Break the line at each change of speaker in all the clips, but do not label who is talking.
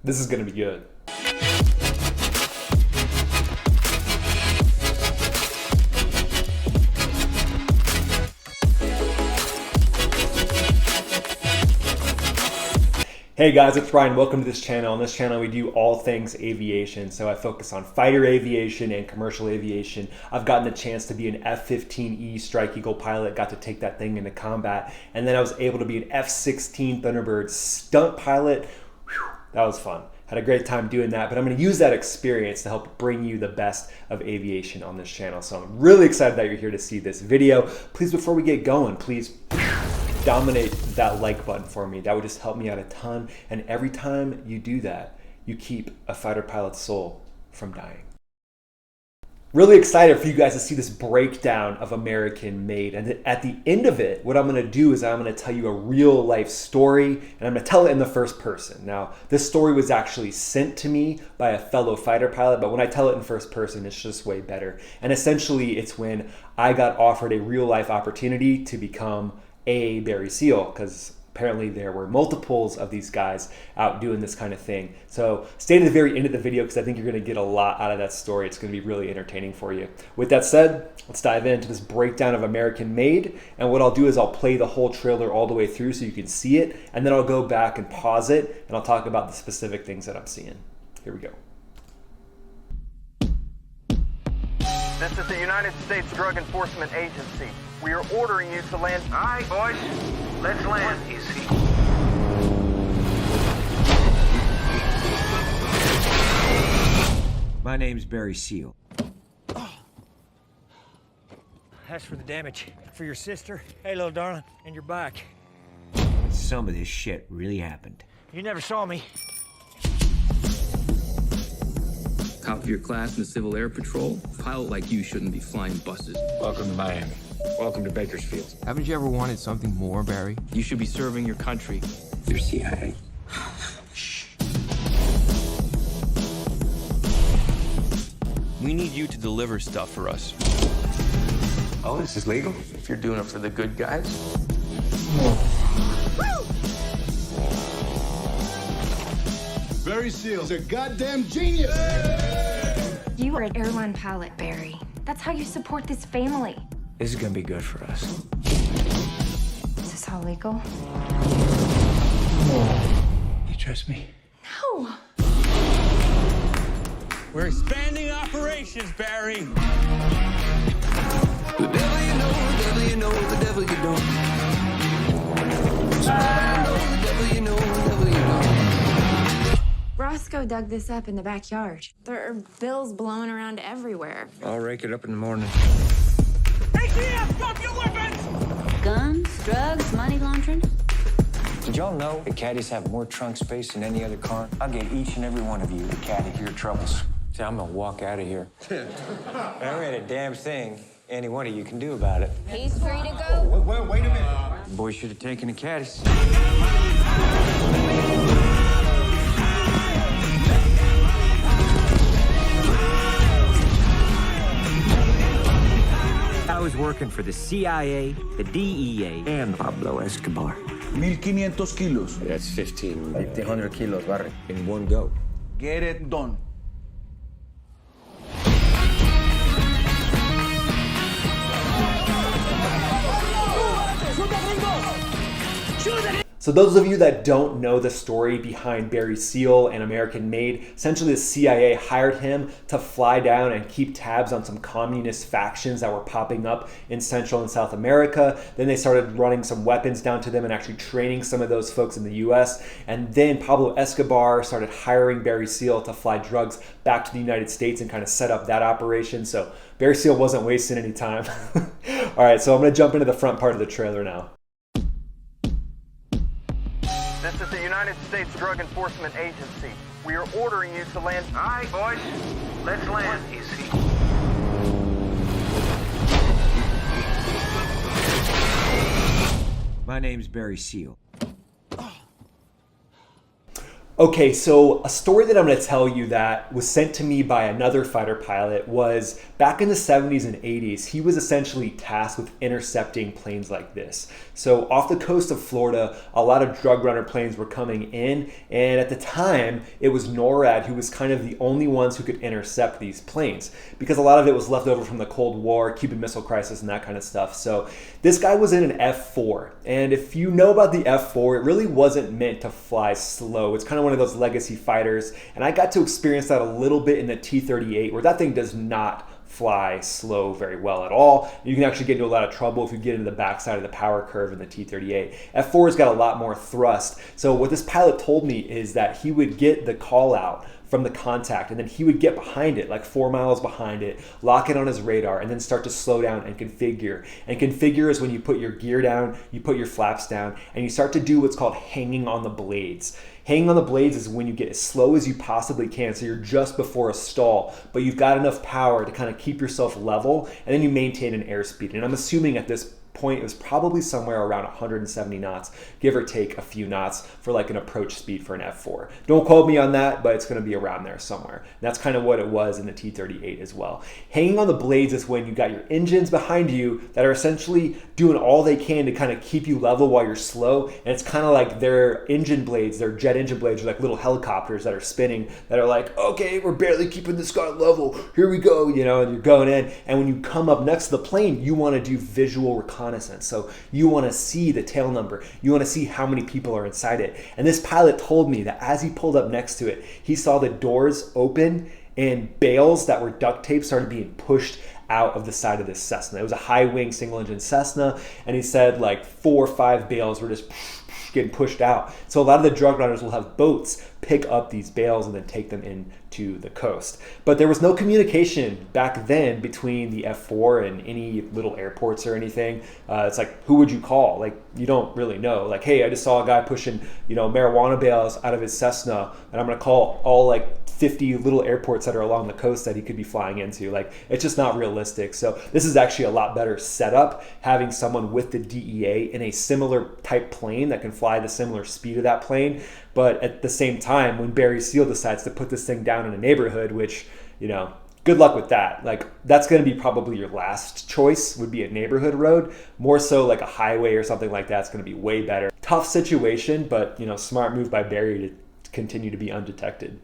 This is gonna be good. Hey guys, it's Ryan. Welcome to this channel. On this channel, we do all things aviation. So I focus on fighter aviation and commercial aviation. I've gotten the chance to be an F-15E Strike Eagle pilot, got to take that thing into combat. And then I was able to be an F-16 Thunderbird stunt pilot. Whew, that was fun. Had a great time doing that, but I'm gonna use that experience to help bring you the best of aviation on this channel. So I'm really excited that you're here to see this video. Please, before we get going, please dominate that like button for me. That would just help me out a ton. And every time you do that, you keep a fighter pilot's soul from dying. Really excited for you guys to see this breakdown of American Made. And at the end of it, what I'm gonna do is I'm gonna tell you a real life story, and I'm gonna tell it in the first person. Now, this story was actually sent to me by a fellow fighter pilot, but when I tell it in first person, it's just way better. And essentially, it's when I got offered a real life opportunity to become a Barry Seal, because apparently there were multiples of these guys out doing this kind of thing. So stay to the very end of the video because I think you're going to get a lot out of that story. It's going to be really entertaining for you. With that said, let's dive into this breakdown of American Made. And what I'll do is I'll play the whole trailer all the way through so you can see it, and then I'll go back and pause it and I'll talk about the specific things that I'm seeing. Here we go.
This is the United States Drug Enforcement Agency. We are ordering you to land. All right, boys, let's land. Easy.
My name's Barry Seal.
That's for the damage. For your sister, hey little darling, and your back.
Some of this shit really happened.
You never saw me.
Top of your class in the Civil Air Patrol. A pilot like you shouldn't be flying buses.
Welcome to Miami. Welcome to Bakersfield.
Haven't you ever wanted something more, Barry?
You should be serving your country.
You're CIA.
We need you to deliver stuff for us.
Oh, this is legal?
If you're doing it for the good guys.
Barry Seal's a goddamn genius!
You are an airline pilot, Barry. That's how you support this family.
This is gonna be good for us.
Is this all legal?
You trust me?
No.
We're expanding operations, Barry.
The devil you know, the devil you know, the devil you don't. The devil you know, the devil you don't.
Roscoe dug this up in the backyard. There are bills blowing around everywhere.
I'll rake it up in the morning.
ATF, drop your weapons!
Guns, drugs, money laundering.
Did y'all know that caddies have more trunk space than any other car? I'll get each and every one of you to caddy your troubles. See, I'm gonna walk out of here. There ain't a damn thing any one of you can do about it.
He's free to go.
Wait a minute. The boys should have taken the caddies.
I was working for the CIA, the DEA, and Pablo Escobar.
1,500 kilos.
That's 15.
1,500 kilos, Barry.
In one go.
Get it done.
So those of you that don't know the story behind Barry Seal and American Made, essentially the CIA hired him to fly down and keep tabs on some communist factions that were popping up in Central and South America. Then they started running some weapons down to them and actually training some of those folks in the US. And then Pablo Escobar started hiring Barry Seal to fly drugs back to the United States and kind of set up that operation. So Barry Seal wasn't wasting any time. All right, so I'm gonna jump into the front part of the trailer now.
This is the United States Drug Enforcement Agency. We are ordering you to land. All right, boys, let's land. Easy.
My name's Barry Seal.
Okay, so a story that I'm going to tell you that was sent to me by another fighter pilot was back in the 70s and 80s, he was essentially tasked with intercepting planes like this. So off the coast of Florida, a lot of drug runner planes were coming in, and at the time, it was NORAD who was kind of the only ones who could intercept these planes because a lot of it was left over from the Cold War, Cuban Missile Crisis, and that kind of stuff. So this guy was in an F-4, and if you know about the F-4, it really wasn't meant to fly slow. It's kind of one of those legacy fighters, and I got to experience that a little bit in the T-38, where that thing does not fly slow very well at all. You can actually get into a lot of trouble if you get into the backside of the power curve in the T-38. F-4's got a lot more thrust. So what this pilot told me is that he would get the call out from the contact, and then he would get behind it, like 4 miles behind it, lock it on his radar, and then start to slow down and configure. And configure is when you put your gear down, you put your flaps down, and you start to do what's called hanging on the blades. Hanging on the blades is when you get as slow as you possibly can, so you're just before a stall, but you've got enough power to kind of keep yourself level, and then you maintain an airspeed. And I'm assuming at this point it was probably somewhere around 170 knots, give or take a few knots for like an approach speed for an F4. Don't quote me on that, but it's going to be around there somewhere. And that's kind of what it was in the T-38 as well. Hanging on the blades is when you got your engines behind you that are essentially doing all they can to kind of keep you level while you're slow. And it's kind of like their engine blades, their jet engine blades are like little helicopters that are spinning that are like, okay, we're barely keeping this guy level. Here we go, you know, and you're going in. And when you come up next to the plane, you want to do visual reconnaissance. So you want to see the tail number. You want to see how many people are inside it. And this pilot told me that as he pulled up next to it, he saw the doors open and bales that were duct taped started being pushed out of the side of this Cessna. It was a high wing single engine Cessna, and he said like 4 or 5 bales were just getting pushed out. So a lot of the drug runners will have boats pick up these bales and then take them into the coast. But there was no communication back then between the F4 and any little airports or anything. It's like, who would you call? Like, you don't really know. Like, hey, I just saw a guy pushing, you know, marijuana bales out of his Cessna, and I'm gonna call all like 50 little airports that are along the coast that he could be flying into. Like, it's just not realistic. So this is actually a lot better setup, having someone with the DEA in a similar type plane that can fly the similar speed of that plane. But at the same time, when Barry Seal decides to put this thing down in a neighborhood, which, you know, good luck with that. Like, that's going to be probably your last choice, would be a neighborhood road. More so like a highway or something like that's going to be way better. Tough situation, but, you know, smart move by Barry to continue to be undetected.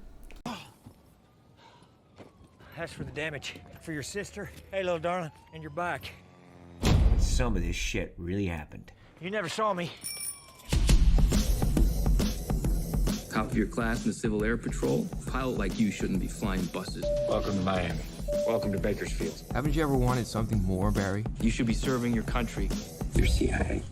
As for the damage for your sister, hey, little darling, and your back.
Some of this shit really happened.
You never saw me.
Top of your class in the Civil Air Patrol, a pilot like you shouldn't be flying buses.
Welcome to Miami. Welcome to Bakersfield.
Haven't you ever wanted something more, Barry?
You should be serving your country.
You're CIA.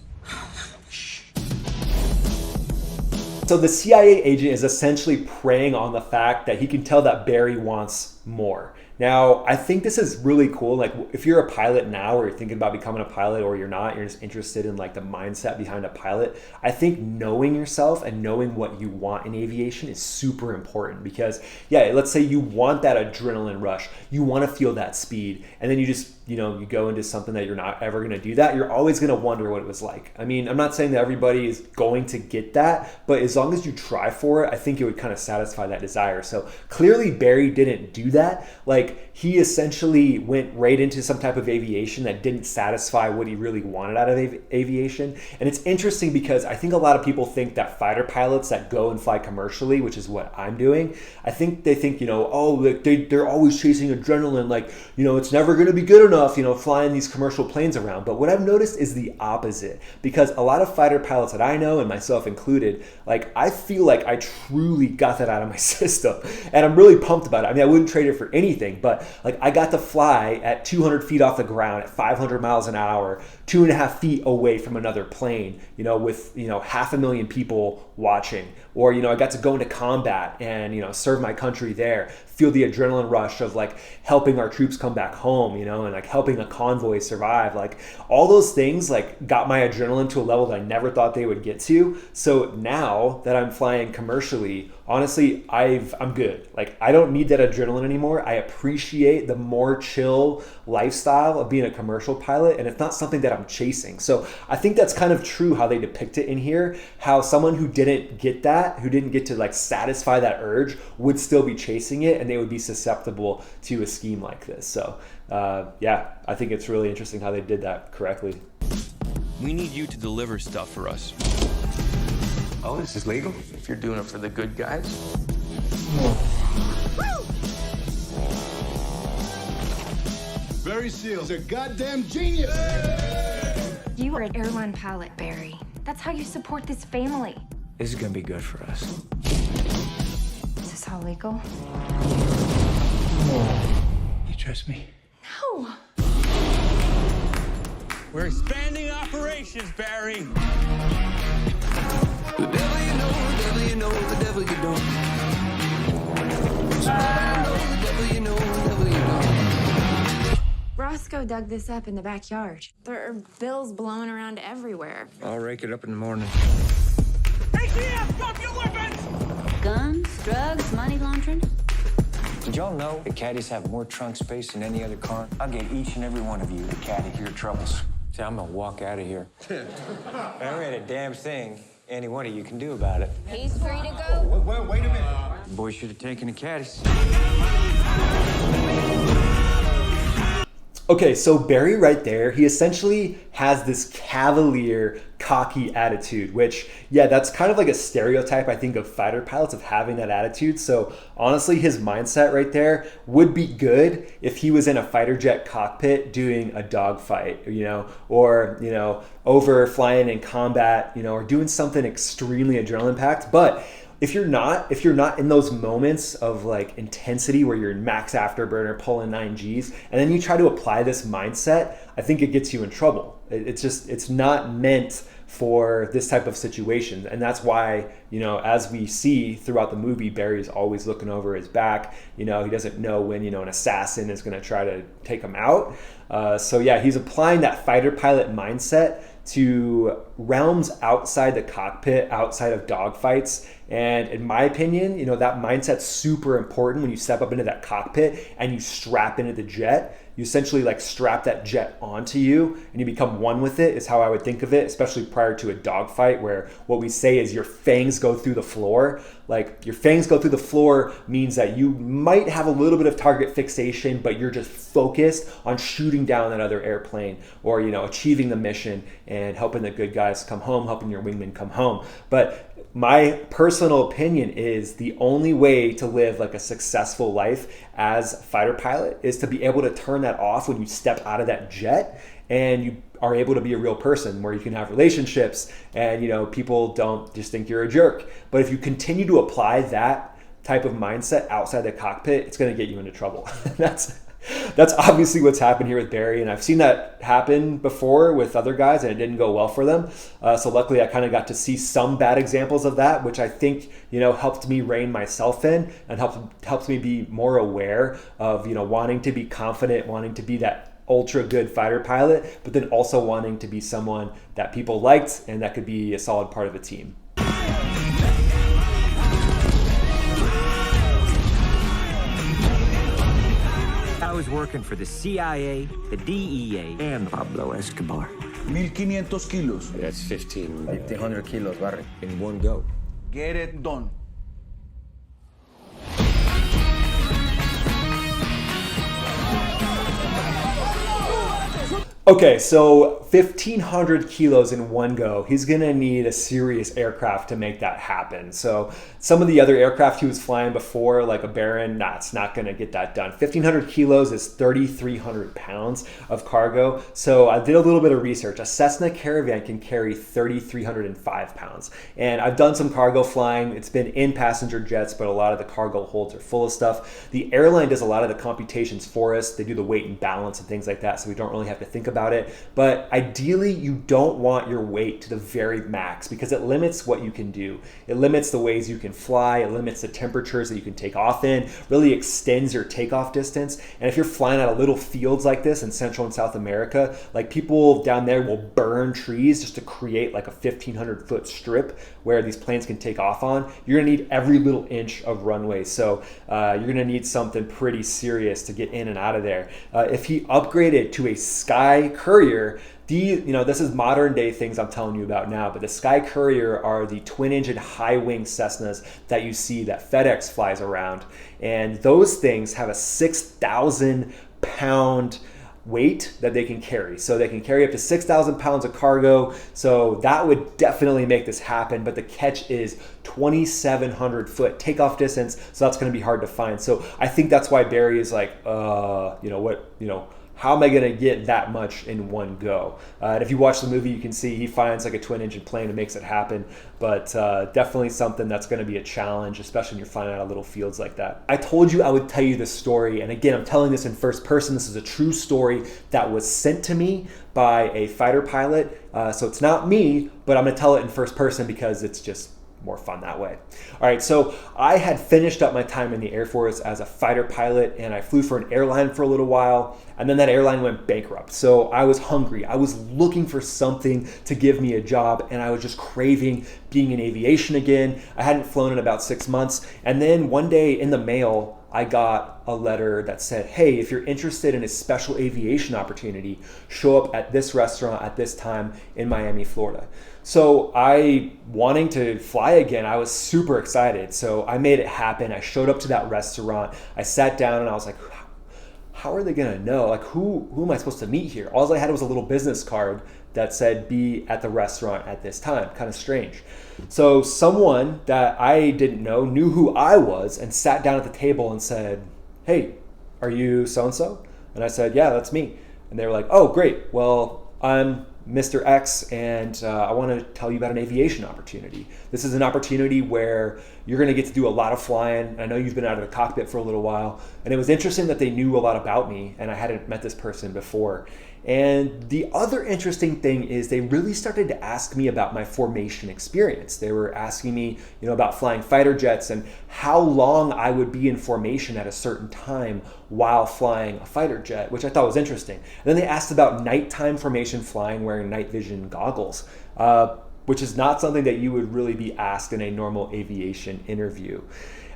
So the CIA agent is essentially preying on the fact that he can tell that Barry wants more. Now, I think this is really cool. Like, if you're a pilot now, or you're thinking about becoming a pilot, or you're not, you're just interested in like the mindset behind a pilot, I think knowing yourself and knowing what you want in aviation is super important. Because yeah, let's say you want that adrenaline rush, you want to feel that speed, and then you just, you know, you go into something that you're not ever going to do that, you're always going to wonder what it was like. I mean, I'm not saying that everybody is going to get that, but as long as you try for it, I think it would kind of satisfy that desire. So clearly Barry didn't do that. Like, he essentially went right into some type of aviation that didn't satisfy what he really wanted out of aviation. And it's interesting because I think a lot of people think that fighter pilots that go and fly commercially, which is what I'm doing, I think they think, you know, oh, like they're always chasing adrenaline, like, you know, it's never going to be good enough, you know, flying these commercial planes around. But what I've noticed is the opposite, because a lot of fighter pilots that I know, and myself included, like, I feel like I truly got that out of my system, and I'm really pumped about it. I mean, I wouldn't trade it for anything, but like, I got to fly at 200 feet off the ground at 500 miles an hour, 2.5 feet away from another plane, you know, with, you know, 500,000 people watching. Or, you know, I got to go into combat and, you know, serve my country there, feel the adrenaline rush of like helping our troops come back home, you know, and I like helping a convoy survive. Like all those things like got my adrenaline to a level that I never thought they would get to. So now that I'm flying commercially, honestly, I'm good. Like I don't need that adrenaline anymore. I appreciate the more chill lifestyle of being a commercial pilot, and it's not something that I'm chasing. So I think that's kind of true how they depict it in here, how someone who didn't get that, who didn't get to like satisfy that urge, would still be chasing it, and they would be susceptible to a scheme like this. So yeah, I think it's really interesting how they did that correctly.
We need you to deliver stuff for us.
Oh, this is legal?
If you're doing it for the good guys.
Barry Seals, a goddamn genius.
You are an airline pilot, Barry. That's how you support this family.
This is gonna be good for us.
Is this all legal?
You trust me?
No.
We're expanding operations, Barry.
The devil you know, the devil you know, the devil you don't. The devil you know, the devil you don't.
Roscoe dug this up in the backyard. There are bills blowing around everywhere.
I'll rake it up in the morning.
ATF, drop your weapons!
Guns, drugs, money laundering.
Did y'all know that caddies have more trunk space than any other car? I'll get each and every one of you a caddy for your troubles. See, I'm gonna walk out of here. There ain't a damn thing any one of you can do about it.
He's free to go.
Wait a minute.
The boy should have taken the caddies.
Okay, so Barry right there, he essentially has this cavalier, cocky attitude, which, yeah, that's kind of like a stereotype, I think, of fighter pilots, of having that attitude. So honestly, his mindset right there would be good if he was in a fighter jet cockpit doing a dogfight, or, over flying in combat, or doing something extremely adrenaline packed. But if you're not in those moments of like intensity where you're in max afterburner pulling 9Gs, and then you try to apply this mindset, I think it gets you in trouble. It's not meant for this type of situation. And that's why, as we see throughout the movie, Barry's always looking over his back. He doesn't know when, an assassin is going to try to take him out. So yeah, he's applying that fighter pilot mindset to realms outside the cockpit, outside of dogfights. And in my opinion, that mindset's super important when you step up into that cockpit and you strap into the jet. You essentially like strap that jet onto you and you become one with it, is how I would think of it, especially prior to a dogfight, where what we say is your fangs go through the floor. Like your fangs go through the floor means that you might have a little bit of target fixation, but you're just focused on shooting down that other airplane, or, achieving the mission and helping the good guys come home, helping your wingmen come home. But my personal opinion is the only way to live like a successful life as a fighter pilot is to be able to turn that off when you step out of that jet, and you are able to be a real person where you can have relationships and people don't just think you're a jerk. But if you continue to apply that type of mindset outside the cockpit, it's going to get you into trouble. That's obviously what's happened here with Barry, and I've seen that happen before with other guys, and it didn't go well for them. So luckily, I kind of got to see some bad examples of that, which I think helped me rein myself in and helps me be more aware of wanting to be confident, wanting to be that ultra good fighter pilot, but then also wanting to be someone that people liked and that could be a solid part of a team.
I was working for the CIA, the DEA, and Pablo Escobar.
1,500 kilos.
That's
1,500 kilos, Barry.
In one go.
Get it done.
Okay, so 1,500 kilos in one go. He's gonna need a serious aircraft to make that happen. So some of the other aircraft he was flying before, like a Baron, it's not gonna get that done. 1,500 kilos is 3,300 pounds of cargo. So I did a little bit of research. A Cessna Caravan can carry 3,305 pounds. And I've done some cargo flying. It's been in passenger jets, but a lot of the cargo holds are full of stuff. The airline does a lot of the computations for us. They do the weight and balance and things like that, so we don't really have to think about it. But ideally, you don't want your weight to the very max because it limits what you can do. It limits the ways you can fly. It limits the temperatures that you can take off in, really extends your takeoff distance. And if you're flying out of little fields like this in Central and South America, like people down there will burn trees just to create like a 1,500 foot strip where these planes can take off on. You're gonna need every little inch of runway. So you're gonna need something pretty serious to get in and out of there. If he upgraded to a Sky Courier, this is modern day things I'm telling you about now, but the Sky Courier are the twin engine high wing Cessnas that you see that FedEx flies around. And those things have a 6,000 pound weight that they can carry. So they can carry up to 6,000 pounds of cargo. So that would definitely make this happen. But the catch is 2,700 foot takeoff distance. So that's going to be hard to find. So I think that's why Barry is like, how am I going to get that much in one go? And if you watch the movie, you can see he finds like a twin engine plane and makes it happen. But definitely something that's going to be a challenge, especially when you're flying out of little fields like that. I told you I would tell you this story. And again, I'm telling this in first person. This is a true story that was sent to me by a fighter pilot. So it's not me, but I'm going to tell it in first person because it's just more fun that way. All right, so I had finished up my time in the Air Force as a fighter pilot, and I flew for an airline for a little while, and then that airline went bankrupt. So I was hungry. I was looking for something to give me a job, and I was just craving being in aviation again. I hadn't flown in about 6 months, and then one day in the mail, I got a letter that said, hey, if you're interested in a special aviation opportunity, show up at this restaurant at this time in Miami, Florida. So wanting to fly again, I was super excited. So I made it happen. I showed up to that restaurant. I sat down and I was like, how are they gonna know? Like, who am I supposed to meet here? All I had was a little business card that said, be at the restaurant at this time. Kind of strange. So someone that I didn't know knew who I was and sat down at the table and said, hey, are you so-and-so? And I said, yeah, that's me. And they were like, oh, great. Well, I'm Mr. X, and I want to tell you about an aviation opportunity. This is an opportunity where you're going to get to do a lot of flying. I know you've been out of the cockpit for a little while, and it was interesting that they knew a lot about me, and I hadn't met this person before. And the other interesting thing is they really started to ask me about my formation experience. They were asking me, about flying fighter jets and how long I would be in formation at a certain time while flying a fighter jet, which I thought was interesting. And then they asked about nighttime formation flying wearing night vision goggles, which is not something that you would really be asked in a normal aviation interview.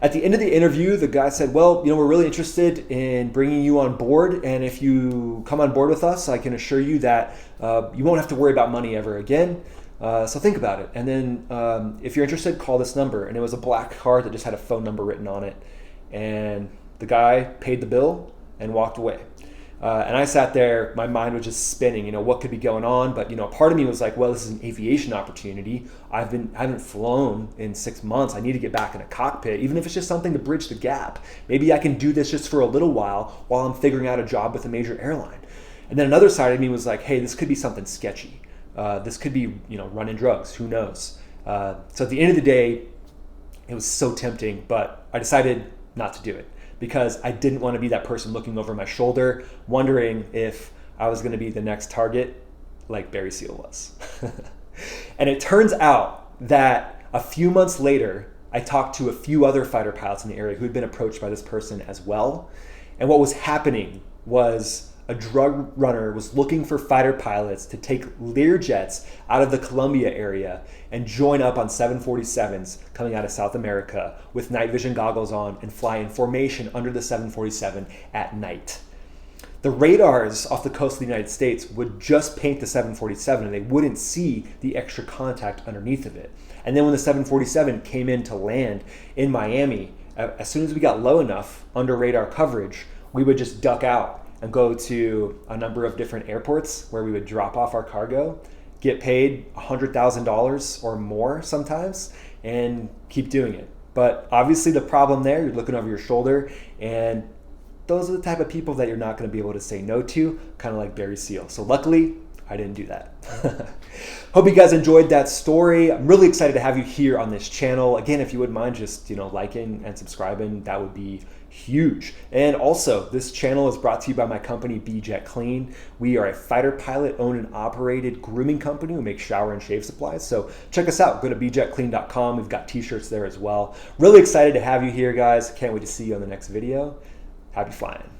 At the end of the interview, the guy said, well, we're really interested in bringing you on board. And if you come on board with us, I can assure you that you won't have to worry about money ever again. So think about it. And then if you're interested, call this number. And it was a black card that just had a phone number written on it. And the guy paid the bill and walked away. And I sat there, my mind was just spinning, what could be going on? But, part of me was like, well, this is an aviation opportunity. I haven't flown in 6 months. I need to get back in a cockpit, even if it's just something to bridge the gap. Maybe I can do this just for a little while I'm figuring out a job with a major airline. And then another side of me was like, hey, this could be something sketchy. This could be, running drugs. Who knows? So at the end of the day, it was so tempting, but I decided not to do it, because I didn't want to be that person looking over my shoulder, wondering if I was going to be the next target like Barry Seal was. And it turns out that a few months later, I talked to a few other fighter pilots in the area who had been approached by this person as well. And what was happening was a drug runner was looking for fighter pilots to take Lear jets out of the Columbia area and join up on 747s coming out of South America with night vision goggles on and fly in formation under the 747 at night. The radars off the coast of the United States would just paint the 747 and they wouldn't see the extra contact underneath of it. And then when the 747 came in to land in Miami, as soon as we got low enough under radar coverage, we would just duck out and go to a number of different airports where we would drop off our cargo, get paid $100,000 or more sometimes, and keep doing it. But obviously the problem there, you're looking over your shoulder, and those are the type of people that you're not going to be able to say no to, kind of like Barry Seal. So luckily, I didn't do that. Hope you guys enjoyed that story. I'm really excited to have you here on this channel. Again, if you wouldn't mind just, liking and subscribing, that would be huge. And also, this channel is brought to you by my company, BJet Clean. We are a fighter pilot owned and operated grooming company. We make shower and shave supplies. So check us out. Go to bjetclean.com. We've got t-shirts there as well. Really excited to have you here, guys. Can't wait to see you on the next video. Happy flying.